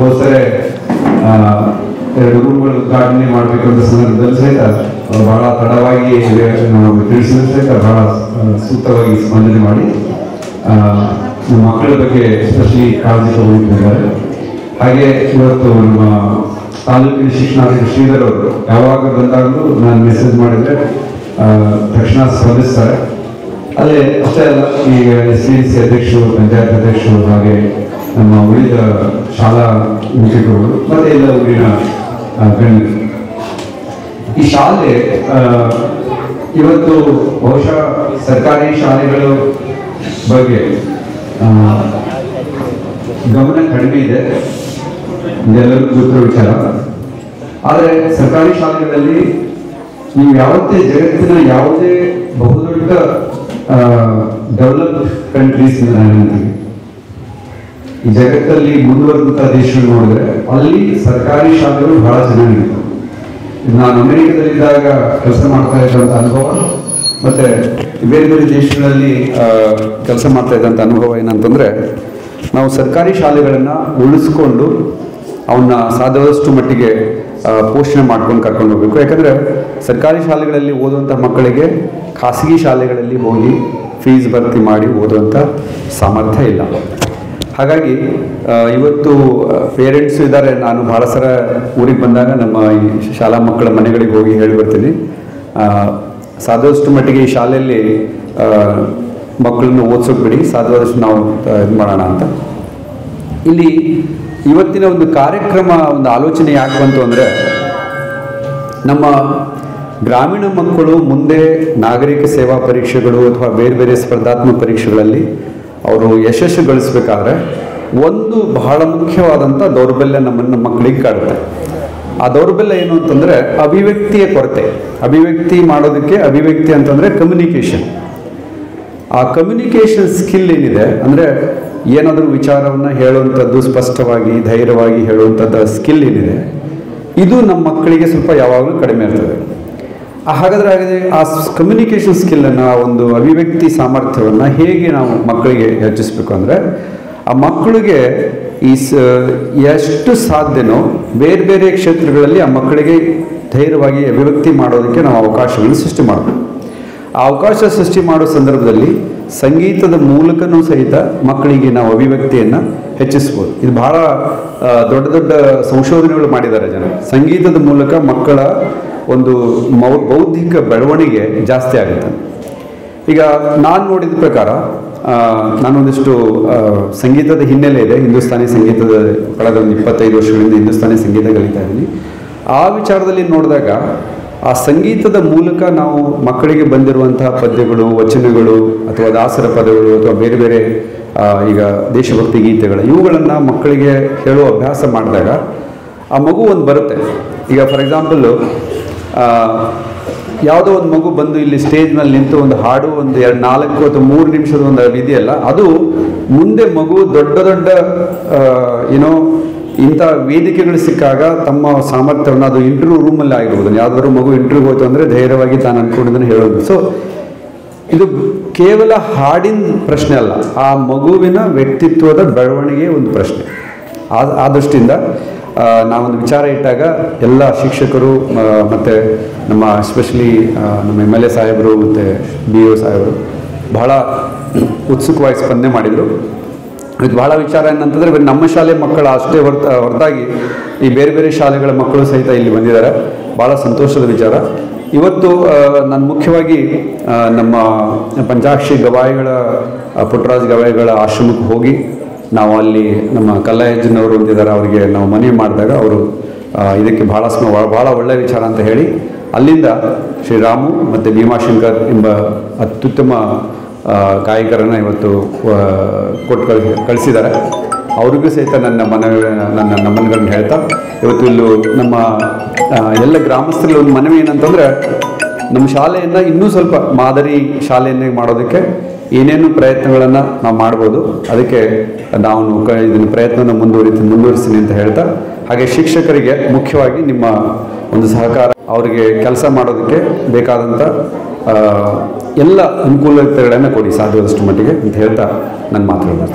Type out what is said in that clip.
ಹೋದರೆ 2 ರೂಮ್ಗಳು ಉದ್ಘಾಟನೆ ಮಾಡಬೇಕು ಅಂತ ಸಂದರ್ಭದಲ್ಲಿ ಸಹಿತ ಬಹಳ ತಡವಾಗಿ ನಾವು ತಿಳಿಸಿದ್ರೆ ಸಹಿತ ಬಹಳ ಸೂಕ್ತವಾಗಿ ಸ್ಪಂದನೆ ಮಾಡಿ ನಮ್ಮ ಮಕ್ಕಳ ಬಗ್ಗೆ ಎಸ್ಪೆಷಲಿ ಕಾಳಜಿ ತಗೊಂಡಿದ್ದಾರೆ. ಹಾಗೆ ಇವತ್ತು ನಮ್ಮ ತಾಲೂಕಿನ ಶಿಕ್ಷಣಾಧಿಕಾರಿ ಶ್ರೀಧರ್ ಅವರು ಯಾವಾಗ ಬಂದಾಗಲೂ ನಾನು ಮೆಸೇಜ್ ಮಾಡಿದರೆ ತಕ್ಷಣ ಸ್ಪಂದಿಸ್ತಾರೆ. ಅಲ್ಲೇ ಅಷ್ಟೇ ಅಲ್ಲ, ಈಗ SPDC ಅಧ್ಯಕ್ಷರು, ಪಂಚಾಯತ್ ಅಧ್ಯಕ್ಷರು, ಹಾಗೆ ನಮ್ಮ ಉಳಿದ ಶಾಲಾ ಮುಖ್ಯಗಳು ಮತ್ತೆ ಎಲ್ಲ ಊರಿನ ಗಣ್ಯರು. ಈ ಶಾಲೆ ಇವತ್ತು ಬಹುಶಃ ಸರ್ಕಾರಿ ಶಾಲೆಗಳ ಬಗ್ಗೆ ಗಮನ ಕಡಿಮೆ ಇದೆ, ಇದೆಲ್ಲರಿಗೂ ಗೊತ್ತಿರೋ ವಿಚಾರ. ಆದರೆ ಸರ್ಕಾರಿ ಶಾಲೆಗಳಲ್ಲಿ ನೀವು ಯಾವತ್ತೇ ಜಗತ್ತಿನ ಯಾವುದೇ ಬಹುದೊಡ್ಡ ಡೆವಲಪ್ಡ್ ಕಂಟ್ರೀಸ್ ಈ ಜಗತ್ತಲ್ಲಿ ಮುಂದುವರೆದಂತಹ ದೇಶಗಳು ನೋಡಿದ್ರೆ ಅಲ್ಲಿ ಸರ್ಕಾರಿ ಶಾಲೆಗಳು ಬಹಳ ಚೆನ್ನಾಗಿರ್ತವೆ. ನಾನು ಅಮೆರಿಕದಲ್ಲಿದ್ದಾಗ ಕೆಲಸ ಮಾಡ್ತಾ ಇದ್ದಂಥ ಅನುಭವ ಮತ್ತೆ ಬೇರೆ ಬೇರೆ ದೇಶಗಳಲ್ಲಿ ಕೆಲಸ ಮಾಡ್ತಾ ಇದ್ದಂಥ ಅನುಭವ ಏನಂತಂದ್ರೆ, ನಾವು ಸರ್ಕಾರಿ ಶಾಲೆಗಳನ್ನು ಉಳಿಸ್ಕೊಂಡು ಅವನ್ನ ಸಾಧ್ಯವಾದಷ್ಟು ಮಟ್ಟಿಗೆ ಪೋಷಣೆ ಮಾಡ್ಕೊಂಡು ಕರ್ಕೊಂಡು ಹೋಗ್ಬೇಕು. ಯಾಕಂದರೆ ಸರ್ಕಾರಿ ಶಾಲೆಗಳಲ್ಲಿ ಓದುವಂಥ ಮಕ್ಕಳಿಗೆ ಖಾಸಗಿ ಶಾಲೆಗಳಲ್ಲಿ ಹೋಗಿ ಫೀಸ್ ಭರ್ತಿ ಮಾಡಿ ಓದುವಂಥ ಸಾಮರ್ಥ್ಯ ಇಲ್ಲ. ಹಾಗಾಗಿ ಇವತ್ತು ಪೇರೆಂಟ್ಸ್ ಇದ್ದಾರೆ. ನಾನು ಭಾಳ ಸಲ ಊರಿಗೆ ಬಂದಾಗ ನಮ್ಮ ಈ ಶಾಲಾ ಮಕ್ಕಳ ಮನೆಗಳಿಗೆ ಹೋಗಿ ಹೇಳಿ ಬರ್ತೀನಿ, ಸಾಧ್ಯವಾದಷ್ಟು ಮಟ್ಟಿಗೆ ಈ ಶಾಲೆಯಲ್ಲಿ ಮಕ್ಕಳನ್ನು ಓದಿಸೋಕೆ ಬಿಡಿ, ಸಾಧ್ಯವಾದಷ್ಟು ನಾವು ಇದು ಮಾಡೋಣ ಅಂತ. ಇಲ್ಲಿ ಇವತ್ತಿನ ಒಂದು ಕಾರ್ಯಕ್ರಮ, ಒಂದು ಆಲೋಚನೆ ಯಾಕೆ ಬಂತು ಅಂದರೆ, ನಮ್ಮ ಗ್ರಾಮೀಣ ಮಕ್ಕಳು ಮುಂದೆ ನಾಗರಿಕ ಸೇವಾ ಪರೀಕ್ಷೆಗಳು ಅಥವಾ ಬೇರೆ ಬೇರೆ ಸ್ಪರ್ಧಾತ್ಮಕ ಪರೀಕ್ಷೆಗಳಲ್ಲಿ ಅವರು ಯಶಸ್ಸು ಗಳಿಸಬೇಕಾದ್ರೆ ಒಂದು ಬಹಳ ಮುಖ್ಯವಾದಂಥ ದೌರ್ಬಲ್ಯ ನಮ್ಮ ಮಕ್ಕಳಿಗೆ ಕಾಡುತ್ತೆ. ಆ ದೌರ್ಬಲ್ಯ ಏನು ಅಂತಂದರೆ ಅಭಿವ್ಯಕ್ತಿಯ ಕೊರತೆ. ಅಭಿವ್ಯಕ್ತಿ ಮಾಡೋದಕ್ಕೆ, ಅಭಿವ್ಯಕ್ತಿ ಅಂತಂದರೆ ಕಮ್ಯುನಿಕೇಷನ್. ಆ ಕಮ್ಯುನಿಕೇಷನ್ ಸ್ಕಿಲ್ ಏನಿದೆ ಅಂದರೆ ಏನಾದರೂ ವಿಚಾರವನ್ನು ಹೇಳುವಂಥದ್ದು ಸ್ಪಷ್ಟವಾಗಿ ಧೈರ್ಯವಾಗಿ ಹೇಳುವಂಥದ್ದು ಸ್ಕಿಲ್ ಏನಿದೆ, ಇದು ನಮ್ಮ ಮಕ್ಕಳಿಗೆ ಸ್ವಲ್ಪ ಯಾವಾಗಲೂ ಕಡಿಮೆ ಇರ್ತದೆ. ಹಾಗಾದರೆ ಆ ಕಮ್ಯುನಿಕೇಷನ್ ಸ್ಕಿಲ್ಲನ್ನು, ಒಂದು ಅಭಿವ್ಯಕ್ತಿ ಸಾಮರ್ಥ್ಯವನ್ನು ಹೇಗೆ ನಾವು ಮಕ್ಕಳಿಗೆ ಹೆಚ್ಚಿಸಬೇಕು ಅಂದರೆ, ಆ ಮಕ್ಕಳಿಗೆ ಎಷ್ಟು ಸಾಧ್ಯನೋ ಬೇರೆ ಬೇರೆ ಕ್ಷೇತ್ರಗಳಲ್ಲಿ ಆ ಮಕ್ಕಳಿಗೆ ಧೈರ್ಯವಾಗಿ ಅಭಿವ್ಯಕ್ತಿ ಮಾಡೋದಕ್ಕೆ ನಾವು ಅವಕಾಶಗಳನ್ನು ಸೃಷ್ಟಿ ಮಾಡಬೇಕು. ಆ ಅವಕಾಶ ಸೃಷ್ಟಿ ಮಾಡೋ ಸಂದರ್ಭದಲ್ಲಿ ಸಂಗೀತದ ಮೂಲಕನೂ ಸಹಿತ ಮಕ್ಕಳಿಗೆ ನಾವು ಅಭಿವ್ಯಕ್ತಿಯನ್ನು ಹೆಚ್ಚಿಸ್ಬೋದು. ಇದು ಬಹಳ ದೊಡ್ಡ ದೊಡ್ಡ ಸಂಶೋಧನೆಗಳು ಮಾಡಿದ್ದಾರೆ ಜನ. ಸಂಗೀತದ ಮೂಲಕ ಮಕ್ಕಳ ಒಂದು ಬೌದ್ಧಿಕ ಬೆಳವಣಿಗೆ ಜಾಸ್ತಿ ಆಗುತ್ತೆ. ಈಗ ನಾನು ನೋಡಿದ ಪ್ರಕಾರ, ನಾನೊಂದಿಷ್ಟು ಸಂಗೀತದ ಹಿನ್ನೆಲೆ ಇದೆ, ಹಿಂದೂಸ್ತಾನಿ ಸಂಗೀತದ ಕಳೆದ ಒಂದು 25 ವರ್ಷಗಳಿಂದ ಹಿಂದೂಸ್ತಾನಿ ಸಂಗೀತ ಕಲಿತಾ ಇದ್ದೀನಿ. ಆ ವಿಚಾರದಲ್ಲಿ ನೋಡಿದಾಗ ಆ ಸಂಗೀತದ ಮೂಲಕ ನಾವು ಮಕ್ಕಳಿಗೆ ಬಂದಿರುವಂತಹ ಪದ್ಯಗಳು, ವಚನಗಳು ಅಥವಾ ದಾಸರ ಪದಗಳು ಅಥವಾ ಬೇರೆ ಬೇರೆ ಈಗ ದೇಶಭಕ್ತಿ ಗೀತೆಗಳು, ಇವುಗಳನ್ನು ಮಕ್ಕಳಿಗೆ ಹೇಳುವ ಅಭ್ಯಾಸ ಮಾಡಿದಾಗ ಆ ಮಗು ಒಂದು ಬರುತ್ತೆ. ಈಗ ಫಾರ್ ಎಕ್ಸಾಂಪಲ್ಲು ಯಾವುದೋ ಒಂದು ಮಗು ಬಂದು ಇಲ್ಲಿ ಸ್ಟೇಜ್ನಲ್ಲಿ ನಿಂತು ಒಂದು ಹಾಡು ಒಂದು 4 ಅಥವಾ 3 ನಿಮಿಷದ ಒಂದು ಇದೆಯಲ್ಲ, ಅದು ಮುಂದೆ ಮಗು ದೊಡ್ಡ ದೊಡ್ಡ ಇಂಥ ವೇದಿಕೆಗಳು ಸಿಕ್ಕಾಗ ತಮ್ಮ ಸಾಮರ್ಥ್ಯವನ್ನು, ಅದು ಇಂಟರ್ವ್ಯೂ ರೂಮಲ್ಲಿ ಆಗಿರ್ಬೋದು, ಯಾವುದಾದ್ರು ಮಗು ಇಂಟರ್ವ್ಯೂ ಹೋಯ್ತು ಅಂದರೆ ಧೈರ್ಯವಾಗಿ ತಾನು ಅಂದ್ಕೊಂಡಿದ್ದನ್ನು ಹೇಳೋದು. ಸೊ ಇದು ಕೇವಲ ಹಾಡಿನ ಪ್ರಶ್ನೆ ಅಲ್ಲ, ಆ ಮಗುವಿನ ವ್ಯಕ್ತಿತ್ವದ ಬೆಳವಣಿಗೆ ಒಂದು ಪ್ರಶ್ನೆ. ಆ ದೃಷ್ಟಿಯಿಂದ ನಾವೊಂದು ವಿಚಾರ ಇಟ್ಟಾಗ ಎಲ್ಲ ಶಿಕ್ಷಕರು ಮತ್ತು ನಮ್ಮ ಎಸ್ಪೆಷಲಿ ನಮ್ಮ MLA ಸಾಹೇಬರು ಮತ್ತು BO ಸಾಹೇಬರು ಬಹಳ ಉತ್ಸುಕವಾಗಿ ಸ್ಪಂದನೆ ಮಾಡಿದರು. ಇದು ಬಹಳ ವಿಚಾರ ಏನಂತಂದರೆ, ನಮ್ಮ ಶಾಲೆ ಮಕ್ಕಳು ಅಷ್ಟೇ ಹೊರತಾಗಿ ಈ ಬೇರೆ ಬೇರೆ ಶಾಲೆಗಳ ಮಕ್ಕಳು ಸಹಿತ ಇಲ್ಲಿ ಬಂದಿದ್ದಾರೆ. ಭಾಳ ಸಂತೋಷದ ವಿಚಾರ. ಇವತ್ತು ನಾನು ಮುಖ್ಯವಾಗಿ ನಮ್ಮ ಪಂಚಾಕ್ಷಿ ಗವಾಯಿಗಳ, ಪುಟ್ಟರಾಜ್ ಗವಾಯಿಗಳ ಆಶ್ರಮಕ್ಕೆ ಹೋಗಿ ನಾವು ಅಲ್ಲಿ ನಮ್ಮ ಕಲ್ಲಯ್ಯಜ್ಜನವರು ಹೊಂದಿದ್ದಾರೆ, ಅವರಿಗೆ ನಾವು ಮನವಿ ಮಾಡಿದಾಗ ಅವರು ಇದಕ್ಕೆ ಭಾಳ ಒಳ್ಳೆಯ ವಿಚಾರ ಅಂತ ಹೇಳಿ ಅಲ್ಲಿಂದ ಶ್ರೀರಾಮು ಮತ್ತು ಭೀಮಾಶಂಕರ್ ಎಂಬ ಅತ್ಯುತ್ತಮ ಗಾಯಕರನ್ನು ಇವತ್ತು ಕೊಟ್ಟು ಕಳಿಸಿದ್ದಾರೆ. ಅವ್ರಿಗೂ ಸಹಿತ ನನ್ನ ನಮನಗಳನ್ನು ಹೇಳ್ತಾ, ಇವತ್ತು ಇಲ್ಲೂ ನಮ್ಮ ಎಲ್ಲ ಗ್ರಾಮಸ್ಥರಲ್ಲಿ ಒಂದು ಮನವಿ ಏನಂತಂದರೆ, ನಮ್ಮ ಶಾಲೆಯನ್ನು ಇನ್ನೂ ಸ್ವಲ್ಪ ಮಾದರಿ ಶಾಲೆಯನ್ನೇ ಮಾಡೋದಕ್ಕೆ ಏನೇನು ಪ್ರಯತ್ನಗಳನ್ನು ನಾವು ಮಾಡ್ಬೋದು, ಅದಕ್ಕೆ ನಾವು ಇದನ್ನು ಪ್ರಯತ್ನವನ್ನು ಮುಂದುವರಿಸ್ತೀನಿ ಅಂತ ಹೇಳ್ತಾ, ಹಾಗೆ ಶಿಕ್ಷಕರಿಗೆ ಮುಖ್ಯವಾಗಿ ನಿಮ್ಮ ಒಂದು ಸಹಕಾರ, ಅವರಿಗೆ ಕೆಲಸ ಮಾಡೋದಕ್ಕೆ ಬೇಕಾದಂಥ ಎಲ್ಲ ಅನುಕೂಲತೆಗಳನ್ನು ಕೊಡಿ ಸಾಧ್ಯವಾದಷ್ಟು ಮಟ್ಟಿಗೆ ಅಂತ ಹೇಳ್ತಾ ನನ್ನ ಮಾತುಗಳು.